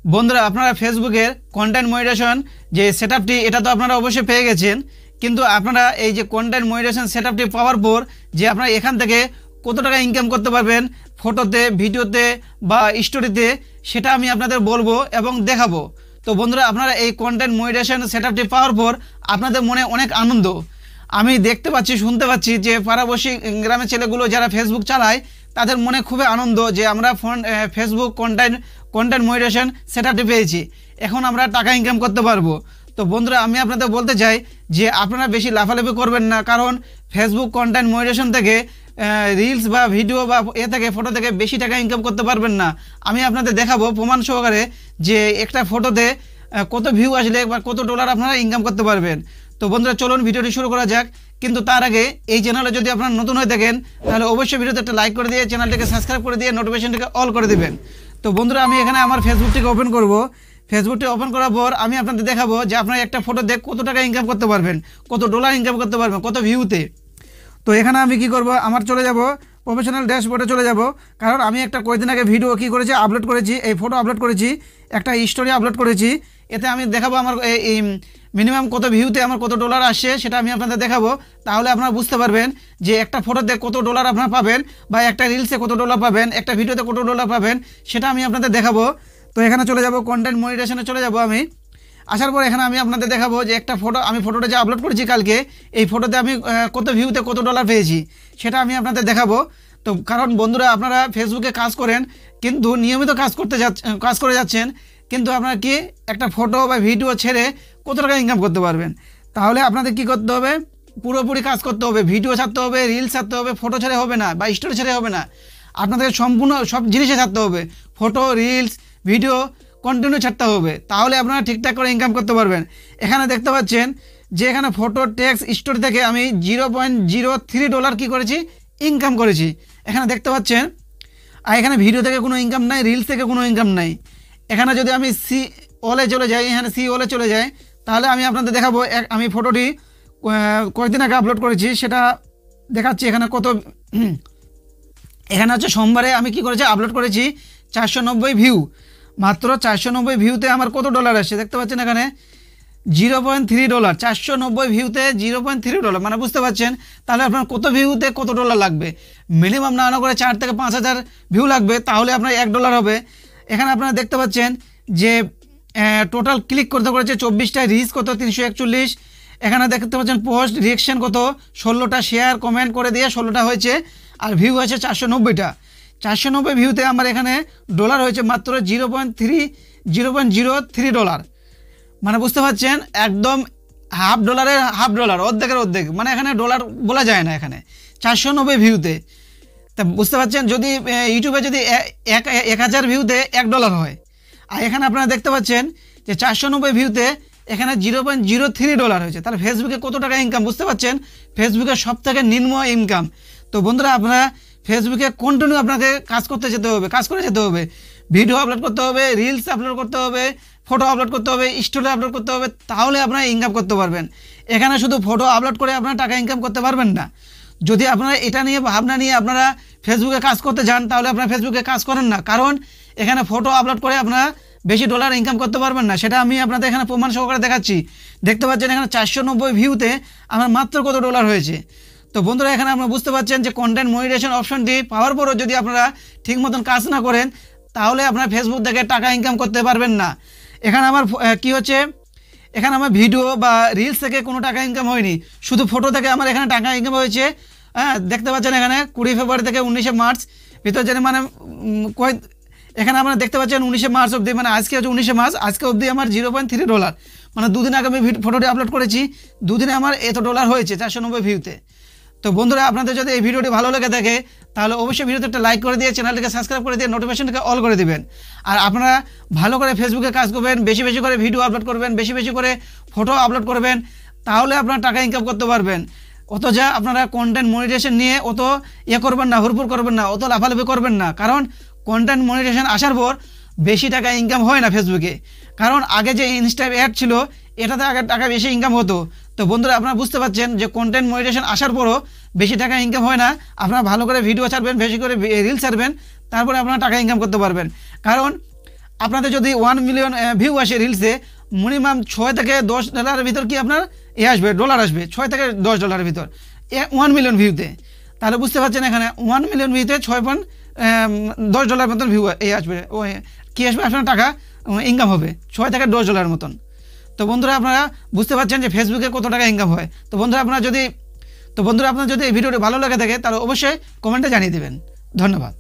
বন্ধুরা আপনারা ফেসবুকের কন্টেন্ট মনিটাইজেশন যে সেটআপটি এটা তো আপনারা অবশ্যই পেয়ে গেছেন, কিন্তু আপনারা এই যে কন্টেন্ট মনিটাইজেশন সেটআপটি পাওয়ার পর যে আপনারা এখান থেকে কত টাকা ইনকাম করতে পারবেন ফটোতে, ভিডিওতে বা স্টোরিতে, সেটা আমি আপনাদের বলবো এবং দেখাবো। তো বন্ধুরা আপনারা এই কন্টেন্ট মনিটাইজেশন সেটআপটি পাওয়ার পর আপনাদের মনে অনেক আনন্দ আমি দেখতে পাচ্ছি, শুনতে পাচ্ছি যে পাড়াবর্তী গ্রামের ছেলেগুলো যারা ফেসবুক চালায় তাদের মনে খুবই আনন্দ যে আমরা ফেসবুক কন্টেন্ট মনিটাইজেশন সেটআপটি পেয়েছি, এখন আমরা টাকা ইনকাম করতে পারবো। তো বন্ধুরা আমি আপনাদের বলতে চাই যে আপনারা বেশি লাফালাফি করবেন না, কারণ ফেসবুক কন্টেন্ট মনিটাইজেশন থেকে রিলস বা ভিডিও বা থেকে ফটো থেকে বেশি টাকা ইনকাম করতে পারবেন না। আমি আপনাদের দেখাবো প্রমাণ সহকারে যে একটা ফটোতে কত ভিউ আসলে বা কত ডলার আপনারা ইনকাম করতে পারবেন। তো বন্ধুরা চলুন ভিডিওটি শুরু করা যাক, কিন্তু তার আগে এই চ্যানেলে যদি আপনারা নতুন হয়ে থাকেন তাহলে অবশ্যই ভিডিওতে একটা লাইক করে দিয়ে চ্যানেলটিকে সাবস্ক্রাইব করে দিয়ে নোটিফিকেশনটিকে অল করে দিবেন। তো বন্ধুরা আমি এখানে আমার ফেসবুকটিকে ওপেন করব। ফেসবুকটি ওপেন করার পর আমি আপনাদের দেখাবো যে আপনারা একটা ফটো দেখে কত টাকা ইনকাম করতে পারবেন, কত ডলার ইনকাম করতে পারবেন, কত ভিউতে। তো এখানে আমি কি করব, আমার চলে যাব প্রফেশনাল ড্যাশবোর্ডে চলে যাব, কারণ আমি একটা কয়েকদিন আগে ভিডিও কি করেছি আপলোড করেছি, এই ফটো আপলোড করেছি, একটা স্টোরি আপলোড করেছি। এতে আমি দেখাবো আমার এই মিনিমাম কত ভিউতে আমার কত ডলার আসছে, সেটা আমি আপনাদের দেখাবো। তাহলে আপনারা বুঝতে পারবেন যে একটা ফটোতে কত ডলার আপনারা পাবেন বা একটা রিলসে কত ডলার পাবেন, একটা ভিডিওতে কত ডলার পাবেন, সেটা আমি আপনাদের দেখাবো। তো এখানে চলে যাব কন্টেন্ট মনিটাইজেশনে চলে যাব আমি। আসার পর এখানে আমি আপনাদের দেখাবো যে একটা ফটোটা যে আপলোড করেছি কালকে, এই ফটোতে আমি কত ভিউতে কত ডলার পেয়েছি সেটা আমি আপনাদের দেখাবো। তো কারণ বন্ধুরা আপনারা ফেসবুকে কাজ করেন কিন্তু নিয়মিত কাজ করে যাচ্ছেন, কিন্তু আপনারা কি একটা ফটো বা ভিডিও ছেড়ে কত টাকা ইনকাম করতে পারবেন। তাহলে আপনাদের কি করতে হবে, পুরোপুরি কাজ করতে হবে, ভিডিও ছাড়তে হবে, রিলস ছাড়তে হবে, ফটো ছেড়ে হবে না বা স্টোরি ছেড়ে হবে না, আপনাদের সম্পূর্ণ সব জিনিসে ছাড়তে হবে, ফটো, রিলস, ভিডিও কন্টিনিউ ছাড়তে হবে, তাহলে আপনারা ঠিকঠাক করে ইনকাম করতে পারবেন। এখানে দেখতে পাচ্ছেন যে এখানে ফটো, টেক্সট, স্টোরি থেকে আমি 0.03 ডলার কী করেছি, ইনকাম করেছি, এখানে দেখতে পাচ্ছেন। আর এখানে ভিডিও থেকে কোনো ইনকাম নাই, রিলস থেকে কোনো ইনকাম নাই। এখানে যদি আমি সি ওলে চলে যাই, এখানে সি ওলে চলে যাই, তাহলে আমি আপনাদের দেখাবো আমি ফটোটি কয়েকদিন আগে আপলোড করেছি, সেটা দেখাচ্ছি। এখানে কত, এখানে হচ্ছে সোমবারে আমি কি করেছি, আপলোড করেছি 490 ভিউ, মাত্র 490 ভিউতে আমার কত ডলার আসছে দেখতে পাচ্ছেন এখানে 0.3 ডলার। 490 ভিউতে 0.3 ডলার, মানে বুঝতে পারছেন তাহলে আপনার কত ভিউতে কত ডলার লাগবে। মিনিমাম না করে 4 থেকে 5 হাজার ভিউ লাগবে, তাহলে আপনার $1 হবে। এখানে আপনারা দেখতে পাচ্ছেন যে টোটাল ক্লিক করতে করেছে 24টা, রিচ কত 341। এখানে দেখতে পাচ্ছেন পোস্ট, রিয়েকশন কত 16টা, শেয়ার কমেন্ট করে দিয়ে 16টা হয়েছে, আর ভিউ হয়েছে 490টা। 490 ভিউতে আমার এখানে ডলার হয়েছে মাত্র 0.03 ডলার, মানে বুঝতে পারছেন একদম হাফ ডলার, অর্ধেকের অর্ধেক, মানে এখানে ডলার বলা যায় না এখানে 490 ভিউতে। তা বুঝতে পারছেন যদি ইউটিউবে যদি 1000 ভিউতে $1 হয়, আর এখানে আপনারা দেখতে পাচ্ছেন যে 490 ভিউতে এখানে 0.03 ডলার হয়েছে, তাহলে ফেসবুকে কত টাকা ইনকাম বুঝতে পারছেন, ফেসবুকের সব থেকে নিম্ন ইনকাম। তো বন্ধুরা আপনারা ফেসবুকে কন্টিনিউ আপনাকে কাজ করে যেতে হবে, ভিডিও আপলোড করতে হবে, রিলস আপলোড করতে হবে, ফটো আপলোড করতে হবে, স্টোরি আপলোড করতে হবে, তাহলে আপনারা ইনকাম করতে পারবেন। এখানে শুধু ফটো আপলোড করে আপনারা টাকা ইনকাম করতে পারবেন না। যদি আপনারা এটা নিয়ে ভাবনা নিয়ে আপনারা ফেসবুকে কাজ করতে যান, তাহলে আপনারা ফেসবুকে কাজ করেন না, কারণ এখানে ফটো আপলোড করে আপনারা বেশি ডলার ইনকাম করতে পারবেন না। সেটা আমি আপনাদের এখানে প্রমাণ সহকারে দেখাচ্ছি। দেখতে পাচ্ছেন এখানে 490 ভিউতে আমার মাত্র কত ডলার হয়েছে। তো বন্ধুরা এখানে আপনারা বুঝতে পারছেন যে কন্টেন্ট মনিটাইজেশন অপশনটি পাওয়ার পরও যদি আপনারা ঠিক মতন কাজ না করেন, তাহলে আপনারা ফেসবুক থেকে টাকা ইনকাম করতে পারবেন না। এখানে আমার কি হচ্ছে, এখানে আমার ভিডিও বা রিলস থেকে কোনো টাকা ইনকাম হয়নি, শুধু ফটো থেকে আমার এখানে টাকা ইনকাম হয়েছে। হ্যাঁ দেখতে পাচ্ছেন এখানে 20 ফেব্রুয়ারি থেকে 19 মার্চ ভিতর জানি, মানে এখানে আপনারা দেখতে পাচ্ছেন 19 মার্চ অবধি, মানে আজকে হচ্ছে 19 মার্চ, আজকে অবধি আমার 0.3 ডলার, মানে দুদিন আগে আমি ফটোটি আপলোড করেছি, দুদিনে আমার এত ডলার হয়েছে 490 ভিউতে। তো বন্ধুরা আপনাদের যদি এই ভিডিওটি ভালো লেগে থাকে তাহলে অবশ্যই ভিডিওতে একটা লাইক করে দিয়ে চ্যানেলটিকে সাবস্ক্রাইব করে দিয়ে নোটিফিকেশনটাকে অল করে দিবেন। আর আপনারা ভালো করে ফেসবুকে কাজ করবেন, বেশি বেশি করে ভিডিও আপলোড করবেন, বেশি বেশি করে ফটো আপলোড করবেন, তাহলে আপনারা টাকা ইনকাম করতে পারবেন। অত যা আপনারা কন্টেন্ট মনিটাইজেশন নিয়ে অত করবেন না, হুড়পুর করবেন না, অত লাফালাফি করবেন না, কারণ কন্টেন্ট মনিটাইজেশন আসার পর বেশি টাকা ইনকাম হয় না ফেসবুকে। কারণ আগে যে ইনস্টা অ্যাড ছিল এটাতে আগে টাকা বেশি ইনকাম হতো। তো বন্ধুরা আপনারা বুঝতে পারছেন যে কন্টেন্ট মনিটাইজেশন আসার পরও বেশি টাকা ইনকাম হয় না। আপনারা ভালো করে ভিডিও ছাড়বেন, বেশি করে রিলস ছাড়বেন, তারপরে আপনারা টাকা ইনকাম করতে পারবেন। কারণ আপনাদের যদি 1 মিলিয়ন ভিউ আসে রিলসে, মিনিমাম $6 থেকে $10 ভিতর কি আপনার আসবে, ডলার আসবে, $6 থেকে $10 ভিতর 1 মিলিয়ন ভিউতে। তাহলে বুঝতে পারছেন এখানে 1 মিলিয়ন ভিউতে $6.10 মতন ভিউ আসবে, কি আসবে আপনার টাকা ইনকাম হবে $6 থেকে $10 মতন। তো বন্ধুরা আপনারা বুঝতে পারছেন যে ফেসবুকে কত টাকা ইনকাম হয়। তো বন্ধুরা আপনার যদি এই ভিডিওটি ভালো লাগে থাকে তাহলে অবশ্যই কমেন্টে জানিয়ে দেবেন। ধন্যবাদ।